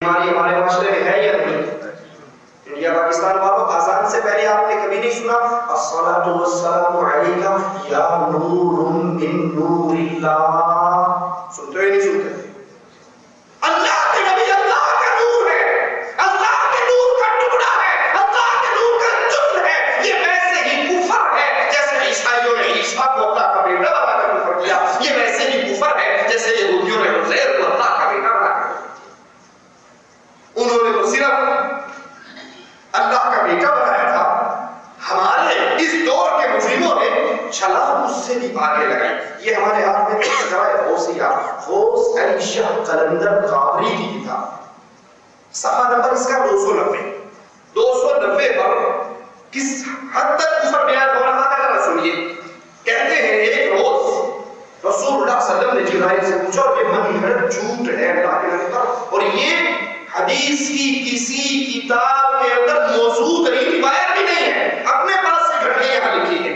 بیماری ہمارے معاشرے میں ہے یا نہیں؟ انڈیا پاکستان والوں، آزان سے پہلے آپ نے کبھی نہیں سنا الصلاۃ والسلام علیکہ یا نور من نور اللہ؟ سنتے ہی نہیں سنتے؟ اللہ کے نبی اللہ کا نور ہے، اللہ کے نور کا ٹکڑا ہے، اللہ کے نور کا جزو ہے۔ یہ ویسے ہی کفر ہے جیسے عیسائیوں نے عیسیٰ کو اللہ کا بیٹا بنا کر کفر کیا، یہ ویسے ہی کفر ہے جیسے یہودیوں نے عزیر کو اللہ کا بیٹا بنا کر، انہوں نے تو صرف اللہ کا بیٹا بنایا تھا، ہمارے اس دور کے مجرموں نے چھلانگ اس سے بھی آگے لگائی۔ یہ ہمارے ہاتھ میں تذکرہ غوثیہ، غوث علی شاہ قلندر غابری کی کتاب، صفحہ نمبر اس کا 290 پر کس حد تک کفر بیان ہو رہا ہے ذرا سنیے۔ کہتے ہیں ایک روز رسول اللہ صلی اللہ علیہ وسلم نے جبرائیل سے پوچھا اور یہ من گھڑت جھوٹ ہے اللہ کے نبی پر، اور یہ حدیث کی کسی کتاب کے اندر موجود روایت بھی نہیں ہے، اپنے پاس سے گھڑ کے یہاں لکھی ہے۔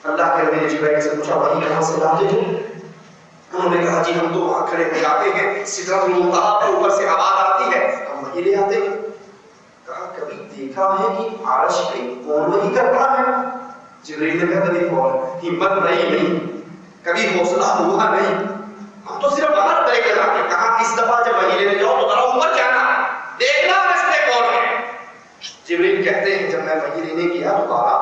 اللہ کے نبی نے جبرائیل سے پوچھا وہی کہاں سے لاتے ہو؟ انہوں نے کہا جی ہم تو وہاں کھڑے ہو جاتے ہیں، سدرۃ المنتہا کے اوپر سے آواز آتی ہے ہم وہی لے آتے ہیں۔ کہا کبھی دیکھا ہے کہ عرش پہ کون وہی کرتا ہے؟ جبرائیل نے کہا کبھی کون ہمت نہیں، کبھی حوصلہ ہوا نہیں، ہم تو صرف باہر طے کر جاتے ہیں۔ کہا اس دفعہ جب وہی لینے جاؤ تو ذرا اوپر جانا، دیکھنا عرش پہ کون ہے۔ جبرائیل کہتے ہیں جب میں وہی لینے گیا دوبارہ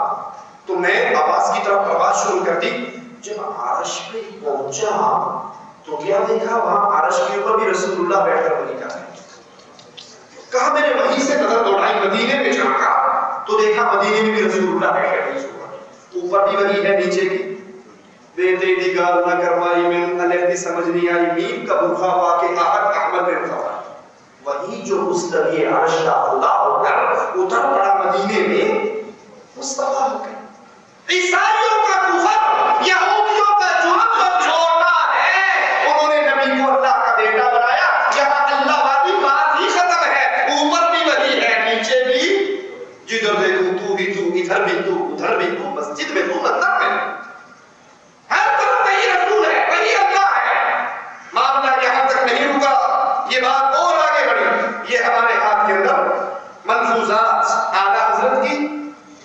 تو میں آواز کی طرف پرواز شروع کر دی، جب عرش پہ پہنچا تو کیا دیکھا وہاں عرش کے اوپر بھی رسول اللہ بیٹھ کر وہی کر رہے ہیں۔ کہا میں نے وہیں سے نظر دوڑائی مدینے میں جھانکا تو دیکھا مدینے میں بھی رسول اللہ بیٹھ کر وہی سو رہے ہیں، اوپر بھی وہی ہے نیچے بھی۔ بے دیدی گال نہ کروائی میں علیحدی سمجھ نہیں آئی، میم کا برخا پا کے آہد احمد میں رکھا وہی جو مستوی عرش کا اللہ ہو کر اتر پڑا مدینے میں مصطفیٰ ہو کر۔ عیسائیوں کا کفر، یہودیوں کا جرم اور چھوڑنا ہے، انہوں نے نبی کو اللہ کا بیٹا بنایا۔ یہاں اللہ والی بات ہی ختم ہے، اوپر بھی وہی ہے نیچے بھی، جدھر دیکھو تو بھی تو، ادھر بھی تو ادھر بھی تو، مسجد میں تو مندر میں ہر طرف وہی رسول ہے، وہی اللہ ہے۔ معاملہ یہاں تک نہیں رکا، یہ بات اور آگے بڑھی۔ یہ ہمارے ہاتھ کے اندر ملفوظات اعلیٰ حضرت کی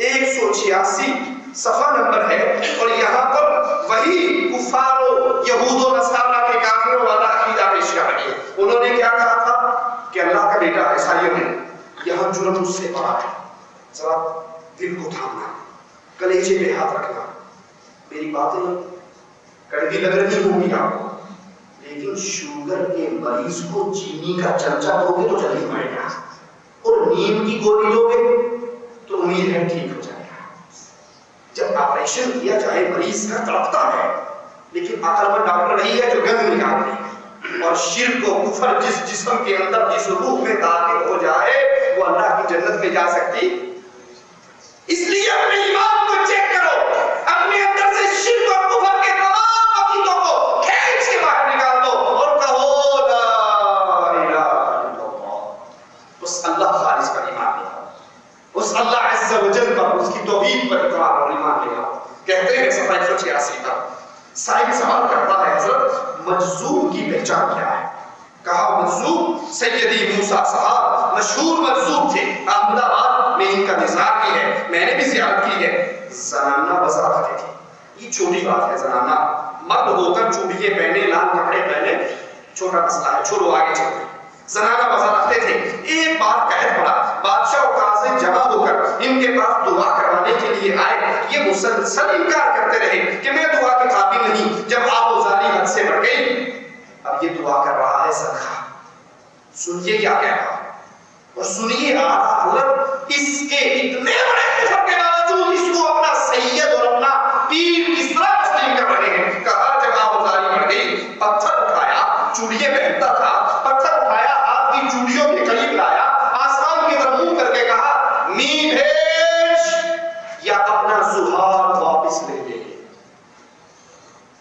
186 صفحہ نمبر ہے، اور یہاں پر وہی کفار و یہود و نصارہ کے کافروں والا عقیدہ پیش کر رہی ہے۔ انہوں نے کیا کہا تھا کہ اللہ کا بیٹا عیسائیوں نے، یہاں جرم اس سے بڑا ہے، ذرا دل کو تھامنا، کلیجے پہ ہاتھ رکھنا۔ میری باتیں کڑوی لگ رہی ہوں گی آپ کو، لیکن شوگر کے مریض کو چینی کا چمچہ دو گے تو جلدی مرے گا، اور نیم کی گولی دو گے تو امید ہے ٹھیک ہو جائے گا۔ جب آپریشن کیا جائے مریض کا تڑپتا ہے، لیکن عقل مند ڈاکٹر نہیں ہے جو گند نکال دے، اور شرک و کفر جس جسم کے اندر جس روح میں داخل ہو جائے وہ اللہ کی جنت میں جا سکتی۔ اس لیے اپنے ایمان کو چیک کرو، اپنے اندر سے شرک اور کفر کے تمام عقیدوں کو کھینچ کے باہر نکال دو اور کہو لا الہ الا اللہ۔ اس اللہ خالص پر ایمان لے آؤ، اس اللہ عز و جل پر، اس کی توحید پر اقرار اور ایمان لے آؤ۔ کہتے ہیں صفحہ 186 پر سائل سوال کرتا ہے حضرت مجذوب کی پہچان کیا ہے؟ کہا مجذوب سیدی موسیٰ صاحب مشہور مجذوب تھے، احمد آباد میں ان کا نظار کی ہے، میں نے بھی زیارت کی ہے۔ زنانہ بزا رکھتے تھے، یہ چھوٹی بات ہے، زنانہ مرد ہو کر چوڑیے پہنے، لال کپڑے پہنے چھوٹا مسئلہ ہے، چھوڑو آگے چلتے۔ زنانہ بزا رکھتے تھے، ایک بار قحط پڑا، بادشاہ و قاضی جمع ہو کر ان کے پاس دعا کروانے کے لیے آئے، یہ مسلسل انکار کرتے رہے کہ میں دعا کے قابل نہیں۔ جب آبوزاری حد سے بڑھ گئی، اب یہ دعا کر رہا ہے صدقہ، سنیے کیا کہہ رہا ہے، اور سنیے آقا حضرت اس کے اتنے بڑے کفر کے باوجود اس کو اپنا سید اور اپنا پیر کس طرح تسلیم کر رہے ہیں۔ کہا جب آبوزاری بڑھ گئی، پتھر اٹھایا، چوڑیے پہنتا تھا، پتھر اٹھایا ہاتھ کی چوڑیوں کے قریب لایا، آسمان کی طرف منہ کر کے کہا می بھیج یا اپنا سہاگ واپس لے لے۔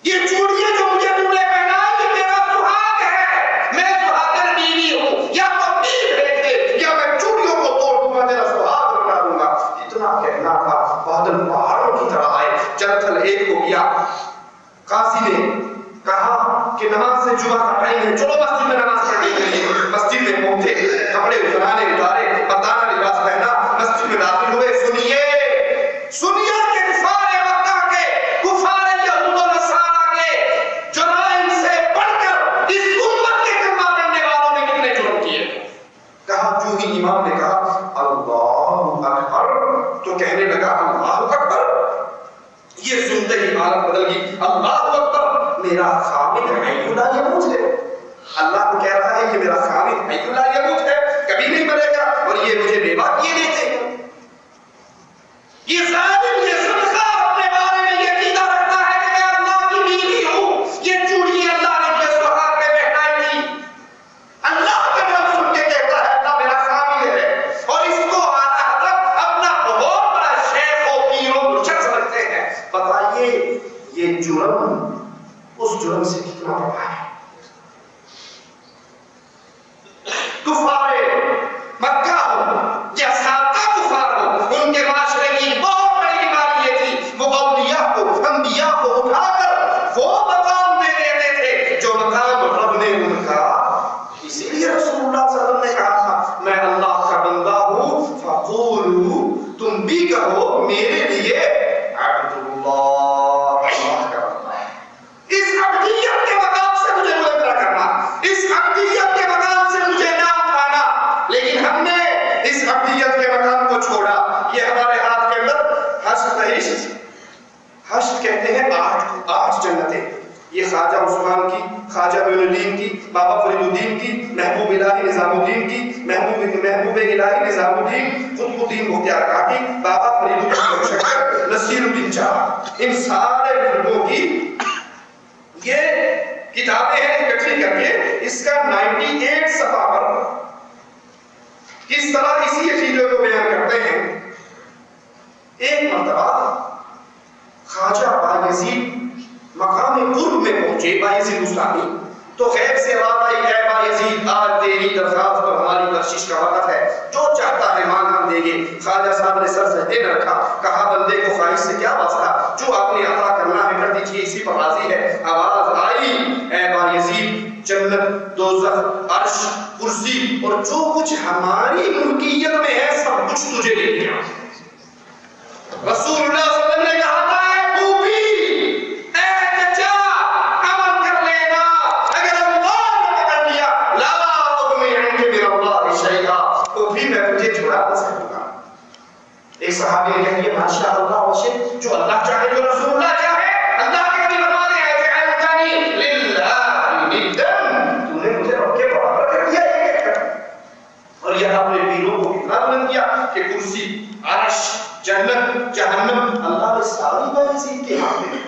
یہ چوڑیے جو مجھے تم نے پہنا یہ میرا سہاگ ہے، میں سہاگن بیوی ہوں، یا تو می بھیج دے یا میں چوڑیوں کو توڑ دوں گا، تیرا سہاگ بنا دوں گا۔ اتنا کہنا تھا، بادل پہاڑوں کی طرح آئے، جنتھل ایک ہو گیا۔ قاضی نے کہا کہ نماز سے جمعہ کا ٹائم ہے، چلو مسجد میں نماز پڑھنے کے لیے۔ مسجد میں بدل گئی. اللہ اکبر. میرا خامد حی لا یموت ہے. اللہ کو کہہ رہا ہے یہ میرا خامد حی لا یموت ہے, کبھی نہیں مرے گا, اور یہ مجھے بیوہ کیے دیتے ہیں. یہ ظالم, یہ صدقہ اپنے بارے میں یہ عقیدہ رکھتا ہے کہ میں اللہ کی بیوی ہوں. یہ چوڑی اللہ نے مجھے سہاگ میں پہنائی تھی. اللہ کا نام سن کے کہتا ہے اللہ میرا خامد ہے, اور اس کو اعلیٰ حضرت اپنا بہت بڑا شیخ و پیر و مرشد سمجھتے ہیں. بتائیے یہ جرم اس جرم سے کتنا بڑا ہے. کفار مکہ ہو یا سابقہ کفار ہو, ان کے معاشرے کی بہت بڑی بیماری یہ تھی, وہ اولیاء کو انبیاء کو اٹھا کر وہ مقام دے دیتے تھے جو مقام رب نے ان کا. اسی لیے رسول اللہ صلی اللہ علیہ وسلم نے کہا تھا میں اللہ کا بندہ ہوں, فقولوا, تم بھی کہو میرے لیے عبد اللہ, اللہ کا بندہ ہے. اس عبدیت کے مقام سے مجھے بلند نہ کرنا, اس عبدیت کے مقام سے مجھے نہ اٹھانا. لیکن ہم نے اس عبدیت کے مقام کو چھوڑا. یہ ہمارے ہاتھ کے اندر حشر بہشت, حشر کہتے ہیں 8 جنتیں. یہ خواجہ عثمان کی, خواجہ معین الدین کی, بابا فرید الدین کی, محبوب الہی نظام الدین کی, محبوب الہی نظام الدین, قطب الدین بختیار کاکی, بابا فرید الدین شکر, نصیر الدین چاہ, ان سارے بزرگوں کی یہ کتابیں ہیں اکٹھی کر کے. اس کا 98 صفحہ پر کس طرح اسی عقیدے کو بیان کرتے ہیں. ایک مرتبہ خواجہ بایزید مقام قرب میں پہنچے, بایزید بستانی, تو غیب سے آواز آئی اے بایزید آج تیری درخواست پر ہماری بخشش کا وقت ہے, جو چاہتا ہے مانگ ہم دیں گے. خواجہ صاحب نے سر سجدے میں رکھا, کہا بندے کو خواہش سے کیا واسطہ, جو آپ نے عطا کرنا ہے کر دیجیے, اسی پر راضی ہے. آواز آئی اے بایزید جنت, دوزخ, عرش, کرسی اور جو کچھ ہماری ملکیت میں ہے سب کچھ تجھے دے دیا. رسول اللہ صلی اللہ علیہ وسلم نے کہا تھا اے پوپی, اے چچا, عمل کر لینا, اگر اللہ نے پکڑ لیا لا اغنی عنک من اللہ شیئا, پوپی میں تجھے چھڑا نہ سکوں گا. ایک صحابی نے کہا ماشاء اللہ وشے, جو اللہ چاہے جو رسول اللہ چاہے. اللہ کے نبی فرماتے ہیں جعلتنی للہ ندا, تو نے مجھے رب کے برابر کر دیا یہ کہہ کر. اور یہ آپ نے پیروں کو اتنا بلند کیا کہ کرسی, عرش, جنت, جہنم اللہ نے ساری بایزید کے ہاتھ میں.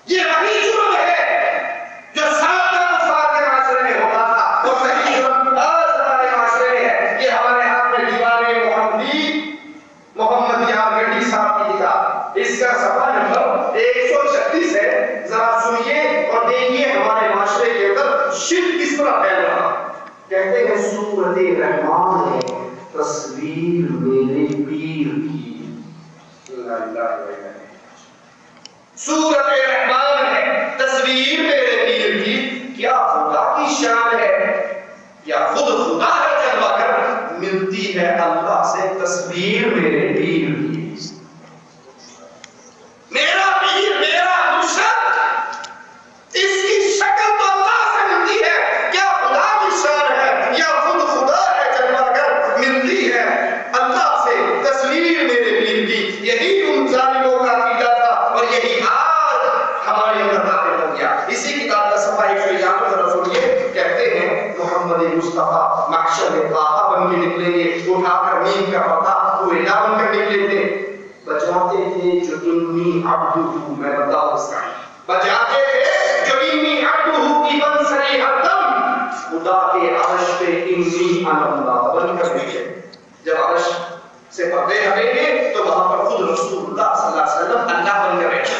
یہ وہی جرم ہے جو سابقہ کفار کے معاشرے میں ہوتا تھا, اور وہی جرم آج ہمارے معاشرے میں ہے. یہ ہمارے ہاتھ میں دیوان محمد یار گڈی صاحب کی کتاب, اس کا صفحہ نمبر 136 ہے. ذرا سنیے اور دیکھیے ہمارے معاشرے کے اندر شرک کس طرح پھیل رہا. کہتے ہیں سورۃ رحمان ہے تصویر میرے پیر کی. سورۃ رحمان ہے تصویر میرے پیر کی. کیا خدا کی شان ہے یا خود خدا ہے جلوہ کر ملتی ہے اللہ سے تصویر میرے پیر کی. میرا پیر, میرا مرشد, اس کی شکل تو اللہ سے ملتی ہے. کیا خدا کی شان ہے یا خود خدا ہے جلوہ کر ملتی ہے اللہ سے تصویر میرے پیر کی. یہی ان ظالموں کا عقیدہ تھا, اور یہی آج ہمارے اندر داخل ہو گیا. اسی کتاب کا صفحہ 191 ذرا سنیے. کہتے ہیں محمد مصطفیٰ محشر طه بن کے نکلیں گے, اٹھا کر میم کا پتا وہ ادا بن کر نکلے تھے. بجاتے تھے جو انی عبدہ, میں بندہ ہوں اس کا, بجاتے تھے جو انی عبدہ کی بنسری ہر دم, خدا کے عرش پہ انی انا اللہ بن کر نکلے. جب عرش سے پردے ہٹیں گے تو وہاں پر خود رسول اللہ صلی اللہ علیہ وسلم اللہ بن کر بیٹھے.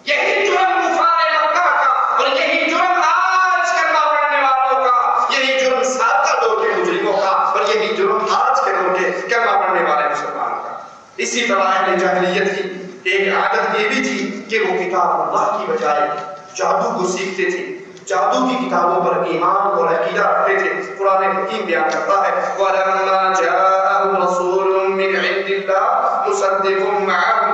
یہی جرم کفار مکہ کا, اور یہی جرم آج کرنا پڑنے والوں کا, یہی جرم سابقہ دور کے مجرموں کا, اور یہی جرم آج کے دور کے کرنا پڑنے والے مسلمانوں کا. اسی طرح اہل جاہلیت کی ایک عادت یہ بھی تھی کہ وہ کتاب اللہ کی بجائے جادو کو سیکھتے تھے, جادو کی کتابوں پر ایمان اور عقیدہ رکھتے تھے. قرآن حکیم بیان کرتا ہے وَلَمَّا جَاءَهُمْ رَسُولٌ مِّنْ عِندِ اللَّهِ مُصَدِّقٌ مَّعَهُ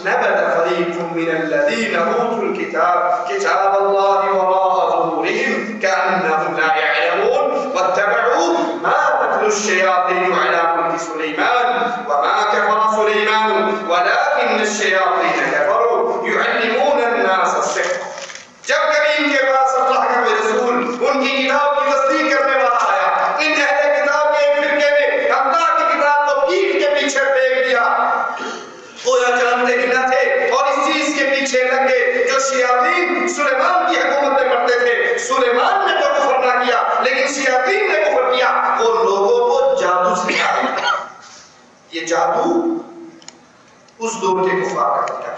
نَبَذَ فَرِيقٌ مِّنَ الَّذِينَ أُوتُوا الْكِتَابَ كِتَابَ اللَّهِ وَرَاءَ ظُهُورِهِمْ كَأَنَّهُمْ لَا يَعْلَمُونَ وَاتَّبَعُوا مَا تَتْلُو الشَّيَاطِينُ عَلَىٰ مُلْكِ سُلَيْمَانَ وَمَا كَفَرَ سلیمان ولکن الشیاطین کفروا یعلمون الناس السحر. جب کبھی ان کے پاس اللہ کا کوئی رسول ان کی کتاب کی تصدیق کرنے والا آیا، ان اہل کتاب کے ایک فرقے نے اللہ کی کتاب کو پیٹھ کے پیچھے پھینک دیا، گویا جانتے ہی نہ تھے اور اس چیز کے پیچھے لگ گئے جو شیاطین سلیمان کی حکومت میں پڑھتے تھے. سلیمان نے تو کفر نہ کیا لیکن شیاطین نے کفر کیا. وہ لوگوں کو جادو سکھایا. یہ جادو اس دور کے کفار کا کیا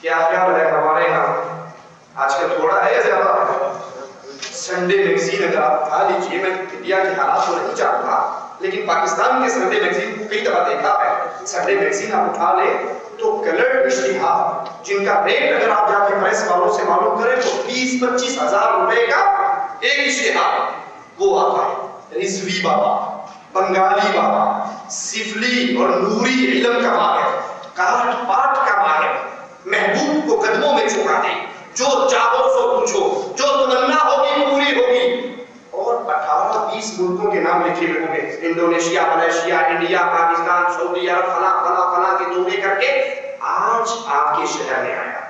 کیا خیال ہے ہمارے یہاں آج کل تھوڑا ہے زیادہ؟ سنڈے میگزین اگر آپ اٹھا لیجیے، میں انڈیا کے حالات کو نہیں جانتا لیکن پاکستان کے سنڈے میگزین کو کئی دفعہ دیکھا ہے. سنڈے میگزین آپ اٹھا لیں تو کلرڈ اشتہار جن کا ریٹ اگر آپ جا کے پریس والوں سے معلوم کریں تو 20-25 ہزار روپے کا ایک اشتہار وہ آتا ہے. رضوی بابا، بنگالی بابا، سفلی اور نوری علم کا ماہر، کاٹ پاٹ کا ماہر، محبوب کو قدموں میں چھوڑا دے، جو چاہو سو پوچھو، جو تمنا ہوگی پوری ہوگی. اور 18-20 ملکوں کے نام لکھے ہوئے ہوں گے، انڈونیشیا، ملیشیا، انڈیا، پاکستان، سعودی عرب، فلاں فلاں فلاں کے دورے کر کے آج آپ کے شہر میں آیا.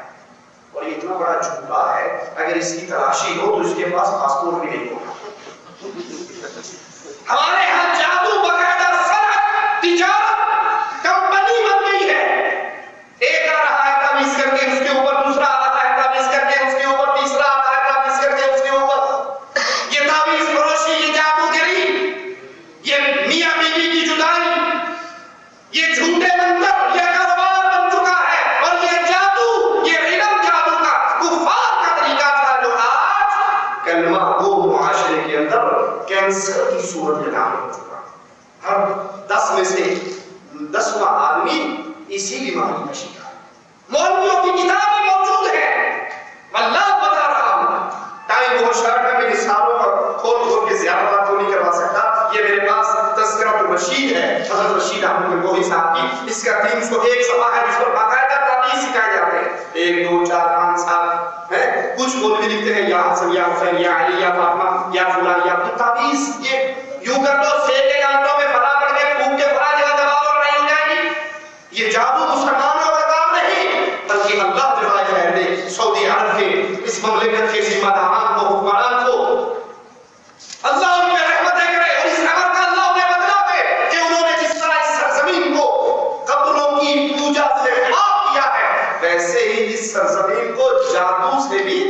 اور یہ اتنا بڑا جھوٹا ہے اگر اس کی تلاشی ہو تو اس کے پاس پاسپورٹ بھی نہیں ہوگا. ہمارے ہاں جادو باقاعدہ صنعت، تجارت، کمپنی بن گئی ہے. ایک آ رہا ہے تعویذ کر کے، اس کے اوپر دوسرا آ رہا ہے تعویذ کر کے، اس کے اوپر تیسرا آ رہا ہے تعویذ کر کے، اس کے اوپر یہ تعویذ فروشی، یہ جادوگری، یہ میاں بیوی کی جدائی، یہ جھوٹے منتر، یہ کاروبار بن چکا ہے. اور یہ جادو، یہ علم جادو کا کفار کا طریقہ تھا جو آج کلمہ گو معاشرے کے اندر کینسر کی صورت میں داخل ہو چکا. ہر 10 میں سے 10واں آدمی اسی بیماری کا شکار. مولویوں کی کتابیں موجود ہیں، اللہ بتا رہا ہوں. ٹائم بہت شارٹ ہے، میری سالوں پر کھول کے زیادہ بات کو نہیں کروا سکتا. یہ میرے پاس تذکرۃ الرشید ہے، حضرت رشید احمد گنگوہی صاحب کی. اس کا 301 صفحہ ہے جس پر باقاعدہ تعویذ سکھائے جاتے ہیں. 1 2 4 5 7 ہے. کچھ مولوی لکھتے ہیں یا حسن یا حسین یا علی یا فاطمہ یا فلان یا تعویذ. یہ یوں کر دو، سیب کے کانٹوں میں فلاں پڑ کے پھونک کے فلاں جگہ دباؤ اور نہیں ہو جائے گی. یہ جادو مسلمانوں کا کام نہیں بلکہ اللہ جل خیر دے سعودی عرب کے اس مملکت کے ذمہ داران کو، حکمران کو اللہ ان پہ رحمتیں کرے اور اس عمر کا اللہ انہیں بدلا دے کہ انہوں نے جس طرح اس سرزمین کو قبروں کی پوجا سے پاک کیا ہے، ویسے ہی اس سرزمین کو جادو سے بھی